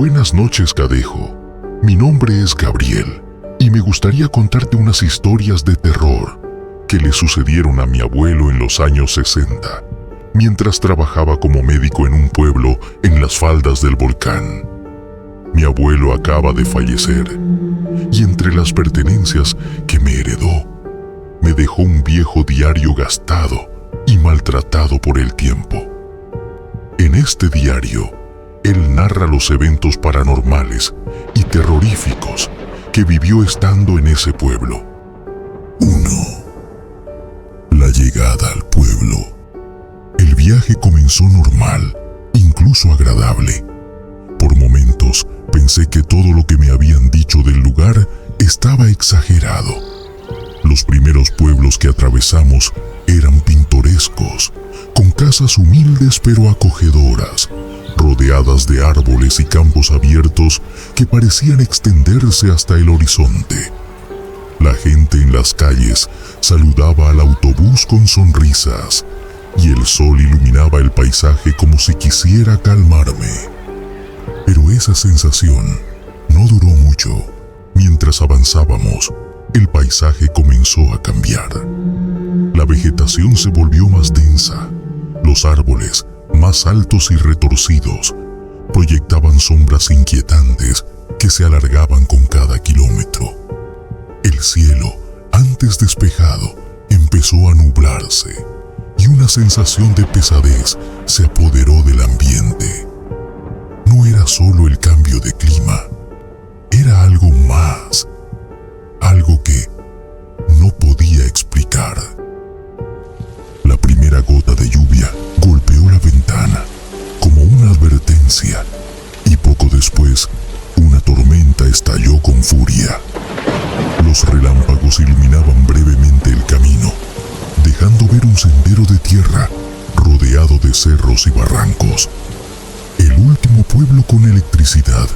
Buenas noches, Cadejo. Mi nombre es Gabriel y me gustaría contarte unas historias de terror que le sucedieron a mi abuelo en los años 60, mientras trabajaba como médico en un pueblo en las faldas del volcán. Mi abuelo acaba de fallecer y entre las pertenencias que me heredó, me dejó un viejo diario gastado y maltratado por el tiempo. En este diario, él narra los eventos paranormales y terroríficos que vivió estando en ese pueblo. 1. La llegada al pueblo. El viaje comenzó normal, incluso agradable. Por momentos pensé que todo lo que me habían dicho del lugar estaba exagerado. Los primeros pueblos que atravesamos eran pintorescos, con casas humildes pero acogedoras, rodeadas de árboles y campos abiertos que parecían extenderse hasta el horizonte. La gente en las calles saludaba al autobús con sonrisas, y el sol iluminaba el paisaje como si quisiera calmarme. Pero esa sensación no duró mucho. Mientras avanzábamos, el paisaje comenzó a cambiar. La vegetación se volvió más densa. Los árboles, más altos y retorcidos, proyectaban sombras inquietantes que se alargaban con cada kilómetro. El cielo, antes despejado, empezó a nublarse y una sensación de pesadez se apoderó del ambiente. No era solo el cambio de clima, era algo más, algo que no podía explicar. La primera gota de lluvia golpeó la ventana como una advertencia y poco después una tormenta estalló con furia. Los relámpagos iluminaban brevemente el camino, dejando ver un sendero de tierra rodeado de cerros y barrancos. El último pueblo con electricidad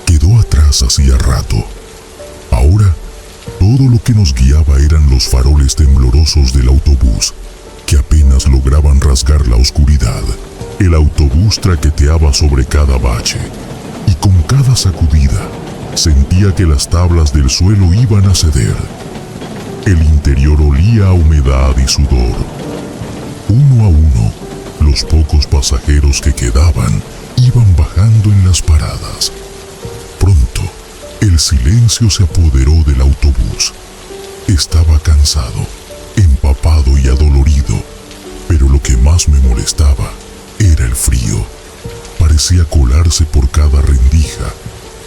quedó atrás hacía rato. Ahora, todo lo que nos guiaba eran los faroles temblorosos del autobús, que apenas lograban rasgar la oscuridad. El autobús traqueteaba sobre cada bache, y con cada sacudida sentía que las tablas del suelo iban a ceder. El interior olía a humedad y sudor. Uno a uno, los pocos pasajeros que quedaban iban bajando en las paradas. Pronto, el silencio se apoderó del autobús. Estaba cansado, empapado y adolorido, pero lo que más me molestaba era el frío. Parecía colarse por cada rendija,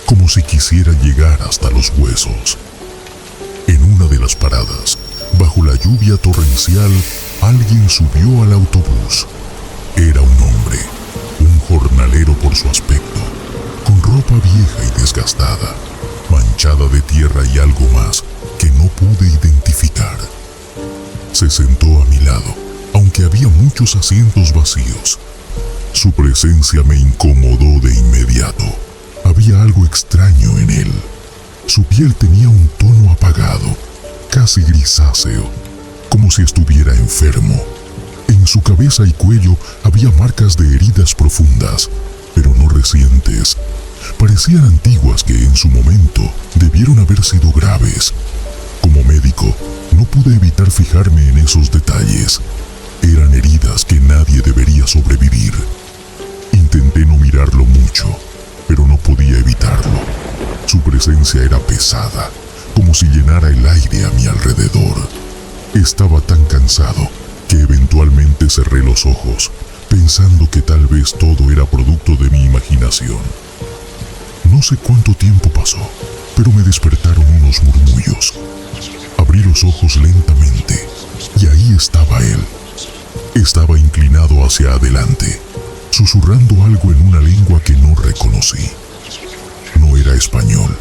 como si quisiera llegar hasta los huesos. En una de las paradas, bajo la lluvia torrencial, alguien subió al autobús. Era un hombre, un jornalero por su aspecto, con ropa vieja y desgastada, manchada de tierra y algo más que no pude identificar. Se sentó a mi lado, aunque había muchos asientos vacíos. Su presencia me incomodó de inmediato. Había algo extraño en él. Su piel tenía un tono apagado, casi grisáceo, como si estuviera enfermo. En su cabeza y cuello había marcas de heridas profundas, pero no recientes. Parecían antiguas que en su momento debieron haber sido graves. Como médico, no pude evitar fijarme en esos detalles. Eran heridas que nadie debería sobrevivir. Intenté no mirarlo mucho, pero no podía evitarlo. Su presencia era pesada, como si llenara el aire a mi alrededor. Estaba tan cansado que eventualmente cerré los ojos, pensando que tal vez todo era producto de mi imaginación. No sé cuánto tiempo pasó, pero me despertaron unos murmullos. Abrí los ojos lentamente, y ahí estaba él. Estaba inclinado hacia adelante, susurrando algo en una lengua que no reconocí. No era español,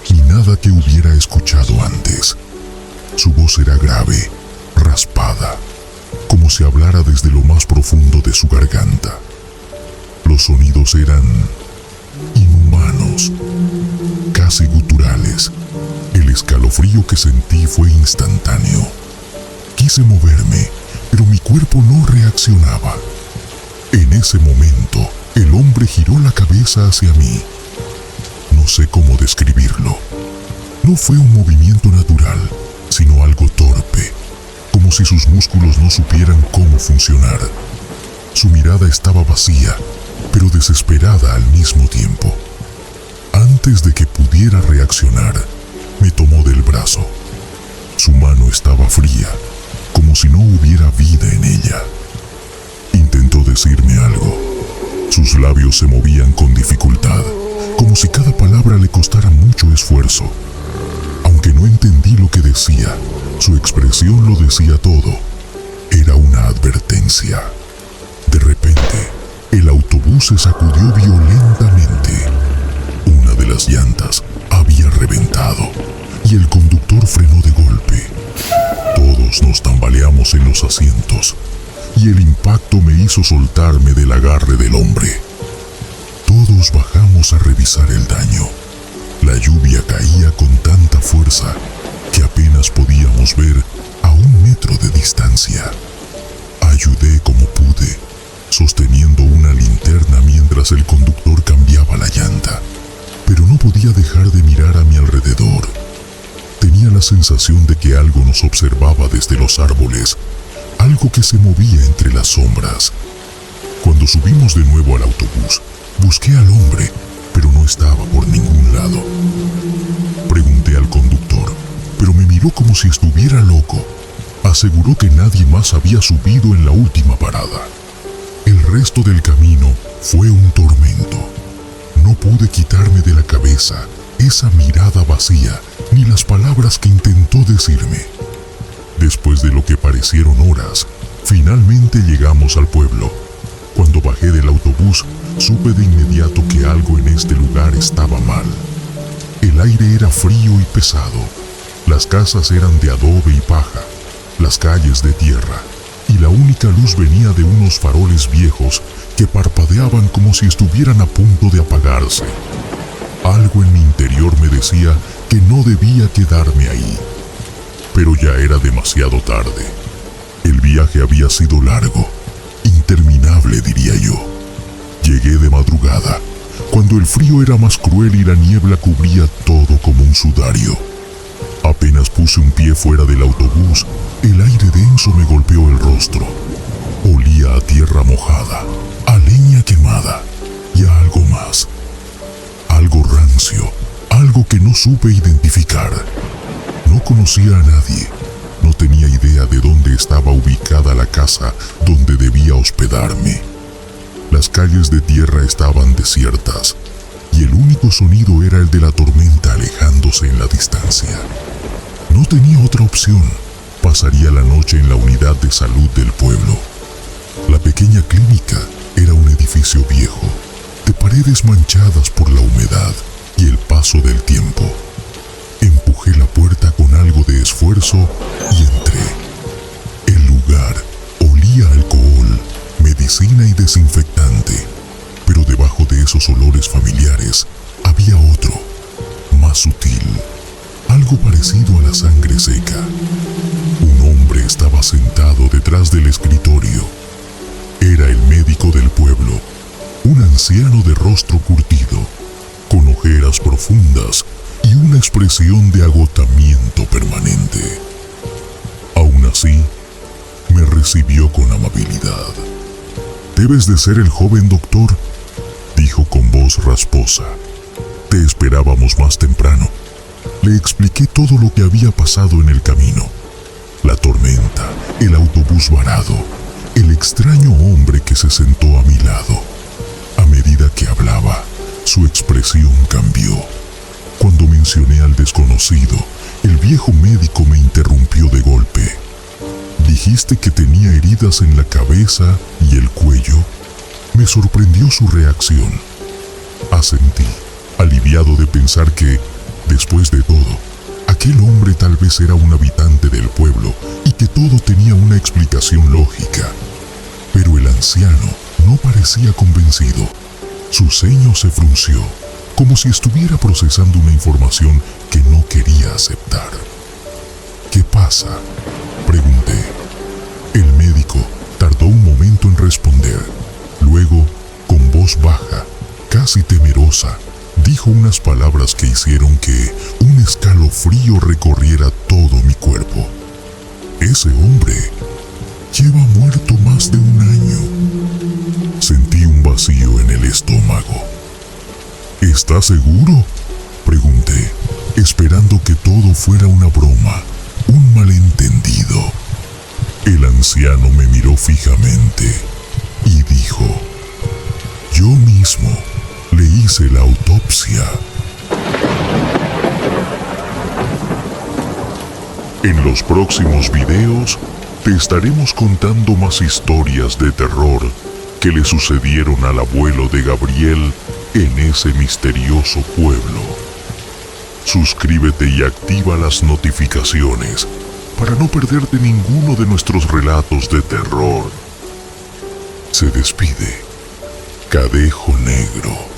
ni nada que hubiera escuchado antes. Su voz era grave, raspada, como si hablara desde lo más profundo de su garganta. Los sonidos eran inhumanos, casi guturales. El escalofrío que sentí fue instantáneo. Quise moverme, pero mi cuerpo no reaccionaba. En ese momento, el hombre giró la cabeza hacia mí No sé cómo describirlo. No fue un movimiento natural, sino algo torpe, como si sus músculos no supieran cómo funcionar. Su mirada estaba vacía, pero desesperada al mismo tiempo. Antes de que pudiera reaccionar, me tomó del brazo. Su mano estaba fría, como si no hubiera vida en ella. Intentó decirme algo. Sus labios se movían con dificultad, como si cada palabra le costara mucho esfuerzo. Aunque no entendí lo que decía, su expresión lo decía todo. Era una advertencia. De repente, el autobús se sacudió violentamente. Una de las llantas había reventado y el conductor frenó de golpe. Todos nos tambaleamos en los asientos y el impacto me hizo soltarme del agarre del hombre. Todos bajamos a revisar el daño. La lluvia caía con tanta fuerza que apenas podíamos ver a 1 metro de distancia. Ayudé como pude, sosteniendo una linterna mientras el conductor cambiaba la llanta, pero no podía dejar de mirar a mi alrededor. Tenía la sensación de que algo nos observaba desde los árboles, algo que se movía entre las sombras. Cuando subimos de nuevo al autobús, busqué al hombre, pero no estaba por ningún lado. Pregunté al conductor, pero me miró como si estuviera loco. Aseguró que nadie más había subido en la última parada. El resto del camino fue un tormento. No pude quitarme de la cabeza esa mirada vacía ni las palabras que intentó decirme. Después de lo que parecieron horas, finalmente llegamos al pueblo. Cuando bajé del autobús, supe de inmediato que algo en este lugar estaba mal. El aire era frío y pesado. Las casas eran de adobe y paja, las calles de tierra, y la única luz venía de unos faroles viejos que parpadeaban como si estuvieran a punto de apagarse. Algo en mi interior me decía que no debía quedarme ahí. Pero ya era demasiado tarde. El viaje había sido largo, interminable diría yo. Llegué de madrugada, cuando el frío era más cruel y la niebla cubría todo como un sudario. Apenas puse un pie fuera del autobús, el aire denso me golpeó el rostro. Olía a tierra mojada, a leña quemada y a algo más. Algo rancio, algo que no supe identificar. No conocía a nadie, no tenía idea de dónde estaba ubicada la casa donde debía hospedarme. Las calles de tierra estaban desiertas y el único sonido era el de la tormenta alejándose en la distancia. No tenía otra opción. Pasaría la noche en la unidad de salud del pueblo. La pequeña clínica era un edificio viejo, de paredes manchadas por la humedad y el paso del tiempo. Empujé la puerta con algo de esfuerzo y entré. El lugar olía a alcohol, medicina y desinfectante, pero debajo de esos olores familiares había otro, más sutil, algo parecido a la sangre seca. Un hombre estaba sentado detrás del escritorio. Era el médico del pueblo, un anciano de rostro curtido, con ojeras profundas y una expresión de agotamiento permanente. Aún así, me recibió con amabilidad. «Debes de ser el joven doctor», dijo con voz rasposa. «Te esperábamos más temprano». Le expliqué todo lo que había pasado en el camino. La tormenta, el autobús varado, el extraño hombre que se sentó a mi lado. A medida que hablaba, su expresión cambió. Cuando mencioné al desconocido, el viejo médico me interrumpió de golpe. «Dijiste que tenía heridas en la cabeza y el cuello». Me sorprendió su reacción. Asentí, aliviado de pensar que, después de todo, aquel hombre tal vez era un habitante del pueblo y que todo tenía una explicación lógica. Pero el anciano no parecía convencido. Su ceño se frunció, como si estuviera procesando una información que no quería aceptar. «¿Qué pasa?», pregunté. El médico tardó un momento en responder. Luego, con voz baja, casi temerosa, dijo unas palabras que hicieron que un escalofrío recorriera todo mi cuerpo. Ese hombre lleva muerto más de un año. Sentí un vacío en el estómago. ¿Estás seguro?, pregunté, esperando que todo fuera una broma, un malentendido. El anciano me miró fijamente y dijo: yo mismo le hice la autopsia. En los próximos videos te estaremos contando más historias de terror que le sucedieron al abuelo de Gabriel en ese misterioso pueblo. Suscríbete y activa las notificaciones para no perderte ninguno de nuestros relatos de terror. Se despide Cadejo Negro.